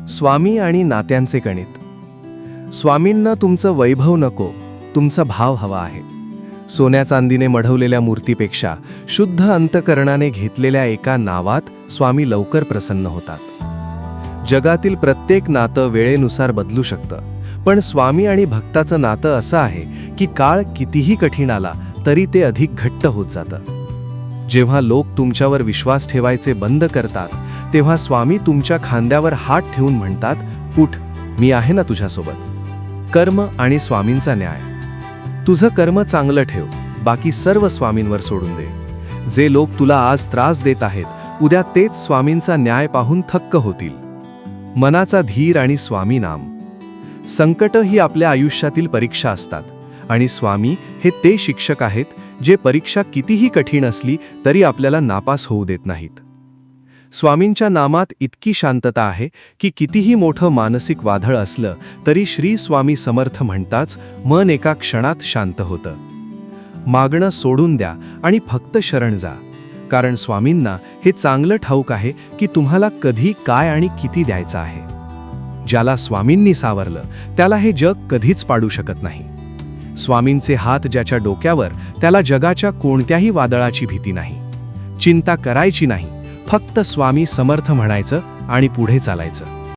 स्वामी आणि नात्यांचे गणित. स्वामींना तुमचं वैभव नको, तुमचा भाव हवा आहे. सोन्या चांदीने मढवलेल्या मूर्तीपेक्षा शुद्ध अंतकरणाने घेतलेल्या एका नावात स्वामी लवकर प्रसन्न होतात. जगातील प्रत्येक नातं वेळेनुसार बदलू शकतं, पण स्वामी आणि भक्ताचं नातं असं आहे की काळ कितीही कठीण आला तरी ते अधिक घट्ट होत जातं. जेव्हा लोक तुमच्यावर विश्वास ठेवायचे बंद करतात, तेव्हा स्वामी तुमच्या खांद्यावर हात ठेवून म्हणतात, उठ, मी आहे ना तुझ्यासोबत. कर्म आणि स्वामींचा न्याय. तुझं कर्म चांगलं ठेव, बाकी सर्व स्वामींवर सोडून दे. जे लोक तुला आज त्रास देत आहेत, उद्या तेच स्वामींचा न्याय पाहून थक्क होतील. मनाचा धीर आणि स्वामी नाम. संकट ही आपल्या आयुष्यातील परीक्षा असतात, आणि स्वामी हे ते शिक्षक आहेत जे परीक्षा कितीही कठीण असली तरी आपल्याला नापास होऊ देत नाहीत. स्वामींच्या नामात इतकी शांतता आहे की कितीही मोठं मानसिक वादळ असलं तरी श्री स्वामी समर्थ म्हणताच मन एका क्षणात शांत होतं. मागणं सोडून द्या आणि फक्त शरण जा, कारण स्वामींना हे चांगलं ठाऊक आहे की तुम्हाला कधी काय आणि किती द्यायचं आहे. ज्याला स्वामींनी सावरलं त्याला हे जग कधीच पाडू शकत नाही. स्वामींचे हात ज्याच्या डोक्यावर, त्याला जगाच्या कोणत्याही वादळाची भीती नाही. चिंता करायची नाही, फक्त स्वामी समर्थ म्हणायचं आणि पुढे चालायचं.